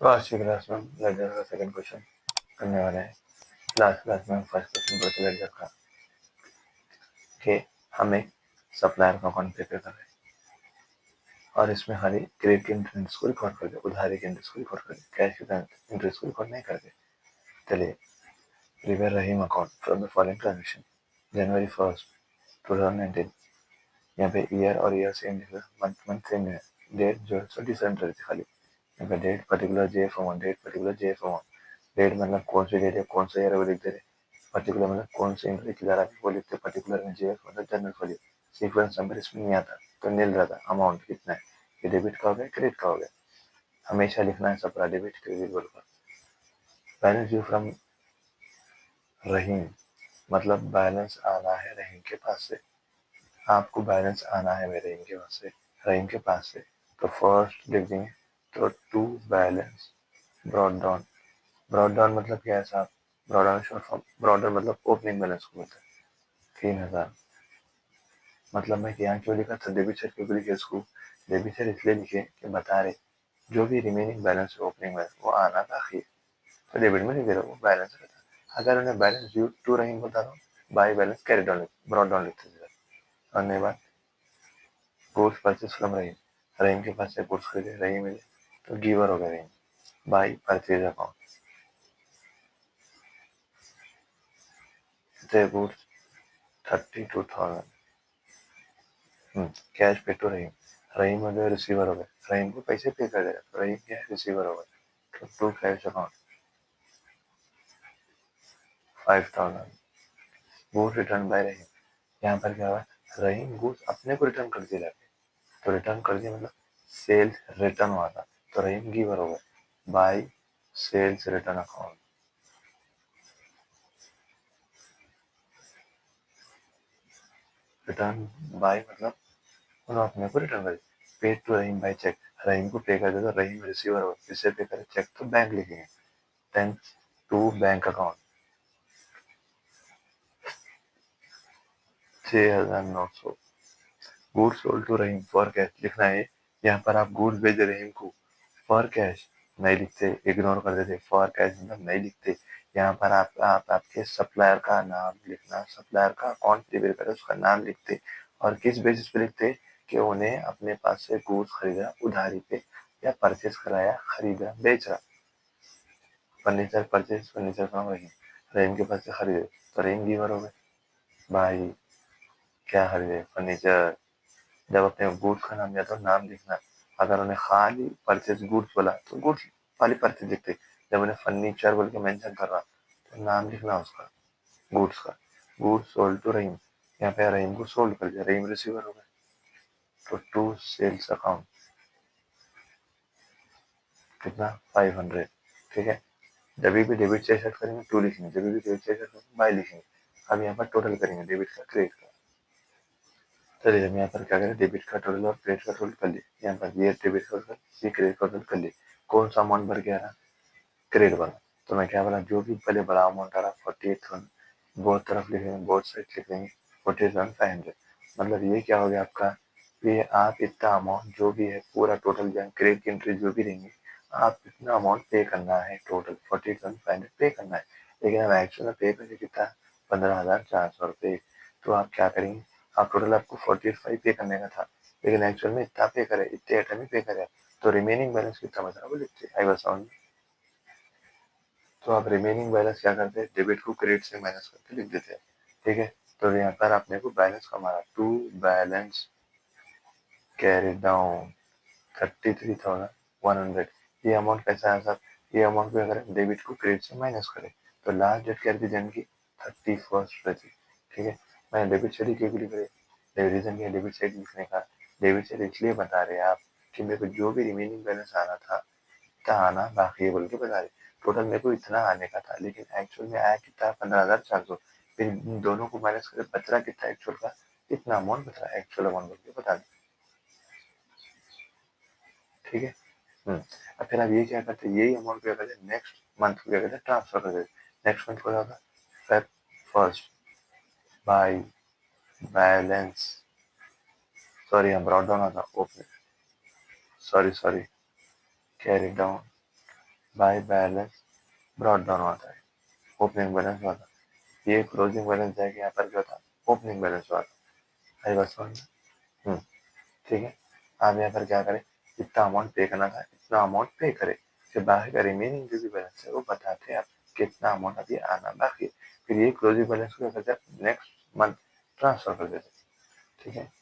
तो आज की क्लास में हम लेडर का सेकंड क्वेश्चन करने वाले हैं। लास्ट क्लास में हम फर्स्ट क्वेश्चन पढ़ के लेडर का कि हम एक सप्लायर का अकाउंट पे कर रहे हैं और इसमें हमारी क्रेडिट की इंटरेस्ट को रिकॉर्ड करके, उधारी की इंटरेस्ट को रिकॉर्ड करके, कैश की इंटरेस्ट को रिकॉर्ड नहीं करके। चलिए, prepare Rahim account from the following transaction January 1 2019। यहाँ पे ईयर और ईयर सेम लिखा, मंथ सेम है, डेट जो है डिफरेंट रहती खाली। यहाँ पे date particular JF amount, date particular JF amount. Date मतलब कौन सी डेट है, कौन सा ईयर है वो लिख दे रहे। पर्टिकुलर मतलब कौन से इंट्री की जा रहा है वो लिखते। पर्टिकुलर में जेएफ मतलब जनरल फॉलियो। सीक्वेंस नंबर इसमें नहीं आता तो नील रहता। अमाउंट कितना है, ये डेबिट का हो गया, क्रेडिट का हो गया। हमेशा लिखना है सबका डेबिट क्रेडिट बोलकर। बैलेंस ड्यू फ्रॉम रहीम मतलब बैलेंस आना है रहीम के पास से। आपको बैलेंस आना है मेरे रहीम के पास से, रहीम के पास से। तो फर्स्ट लिख देंगे तो to balance brought down. Brought down मतलब क्या है साहब? Brought down short form, broader मतलब ओपनिंग बैलेंस को बोलते हैं। 3000 मतलब मैं यहाँ क्यों लिखा था डेबिट साइड, क्यों लिखे इसको डेबिट साइड इसलिए लिखे कि बता रहे जो भी रिमेनिंग बैलेंस है ओपनिंग बैलेंस वो आना बाकी है, तो डेबिट में नहीं दे रहा, वो बैलेंस रहता। अगर उन्हें बैलेंस ड्यू टू रहीम बता रहा हूँ, by balance carry down brought down लिखते थे। अन्य बात, गुड्स परचेज फ्रॉम रहीम, रहीम के पास से गुड्स खरीदे, रहीम मिले तो गिवर हो गया Rahim. By purchase account the goods 32,000। Cash pay to Rahim, Rahim हो गया रिसीवर हो गया, रहीम को पैसे पे कर देगा तो रहीम क्या है, रिसीवर हो गया। तो to cash account 5,000। Goods return by Rahim, यहाँ पर क्या हुआ, रहीम गुड्स अपने को रिटर्न कर दिया, तो रिटर्न कर दिया मतलब सेल्स रिटर्न हुआ था, तो रहीम गिवर हो गया। By sales return account, return by मतलब उन्होंने अपने को रिटर्न कर दिया। Pay to Rahim by cheque, Rahim को पे कर दिया तो रहीम रिसीवर हो, किससे पे करे, चेक तो बैंक लिखेंगे। Then to bank account 6,900। Goods sold to Rahim for cash लिखना है। यहाँ पर आप गुड्स भेज रहीम को फॉर कैश नहीं लिखते, इग्नोर कर देते। फॉर कैश मतलब नहीं लिखते। यहाँ पर आप आपके सप्लायर का नाम लिखना, सप्लायर का अकाउंट प्रिपेयर करे उसका नाम लिखते। और किस बेसिस पे लिखते कि उन्हें अपने पास से गुड्स खरीदा उधारी पे, या परचेज कराया, खरीदा, बेच रहा। फर्नीचर परचेज, फर्नीचर फ्रॉम रहीम, रहीम के पास से खरीदे तो रहीम गिवर हो गए। भाई क्या खरीदे, फर्नीचर। जब अपने गुड्स का नाम दिया तो नाम लिखना। अगर उन्हें खाली परचेज गुड्स बोला तो गुड्स खाली परचेज लिखते। जब उन्हें फर्नीचर बोल के मेंशन कर रहा तो नाम लिखना उसका, गुड्स का। गुड्स सोल्ड टू रहीम, यहाँ पे रहीम को सोल्ड कर दिया, रहीम रिसीवर हो गया। तो टू सेल्स अकाउंट कितना, 500। ठीक है, जब भी डेबिट से सेट करेंगे टू लिखेंगे, जब भी डेबिट से सेट करेंगे बाय लिखेंगे। अब यहाँ पर टोटल करेंगे डेबिट का क्रेडिट का। चलिए हम यहाँ पर क्या करें, डेबिट का टोटल और क्रेडिट का टोटल कर लिए। यहाँ पर ये डेबिट का टोटल, ये क्रेडिट का टोटल कर लिए। कौन सा अमाउंट भर के आ रहा, क्रेडिट वाला। तो मैं क्या बोला, जो भी पहले बड़ा अमाउंट आ रहा 48,000, बहुत तरफ लिखेंगे, बहुत साइड लिख देंगे 48,500। मतलब ये क्या हो गया आपका, ये आप इतना अमाउंट जो भी है पूरा टोटल जो क्रेडिट की एंट्री जो भी रहेंगी, आप इतना अमाउंट पे करना है, टोटल 48,500 पे करना है। लेकिन अब एक्चुअल में पे करेंगे कितना, 15,400 रुपये। तो आप क्या करेंगे, आप टोटल आपको 48,500 पे करने का था, लेकिन एक्चुअल में इतना पे करे, इतने आइटम ही पे करे, तो रिमेनिंग बैलेंस कितना बचा वो लिखते। I was on. तो आप रिमेनिंग बैलेंस क्या करते हैं, डेबिट को क्रेडिट से माइनस करके लिख देते हैं। ठीक है, तो यहाँ पर अपने को बैलेंस का हमारा टू बैलेंस कैरी डाउन 33,100। ये अमाउंट कैसा है सर, ये अमाउंट को अगर डेबिट को क्रेडिट से माइनस करें तो लास्ट डेट क्या रहती जन की, 31 रहती। ठीक है, मैंने डेबिट साइड क्यों लिख रहे, रीजन क्या डेबिट साइड लिखने का, डेबिट साइड इसलिए बता रहे हैं आप कि मेरे को जो भी रिमेनिंग बैलेंस आना था इतना आना बाकी है बोल के बता रहे। टोटल मेरे को इतना आने का था, लेकिन एक्चुअल में आया कितना, 15,400। फिर इन दोनों को माइनस कर बच रहा कितना एक्चुअल का, इतना अमाउंट बच रहा है एक्चुअल अमाउंट बोल के बता दें। ठीक है। अब फिर आप ये क्या करते हैं, यही अमाउंट क्या करते हैं, नेक्स्ट मंथ को क्या करते हैं, ट्रांसफर कर देते। नेक्स्ट मंथ को क्या होगा, Feb first by balance, sorry यहाँ ब्रॉट डाउन आता, okay, sorry carry down by balance brought down आता है, ओपनिंग बैलेंस हुआ था, ये क्लोजिंग बैलेंस जाएगा यहाँ पर क्या था, ओपनिंग बैलेंस हुआ था। आई बात समझ में? ठीक है। आप यहाँ पर क्या करें, इतना अमाउंट पे करना था, इतना अमाउंट पे करे, फिर बाकी का रिमेनिंग जो भी बैलेंस है वो बताते हैं आप कितना अमाउंट अभी आना बाकी है, फिर ये क्लोजिंग बैलेंस को क्या करते हैं नेक्स्ट मंथ ट्रांसफर कर देते हैं। ठीक है।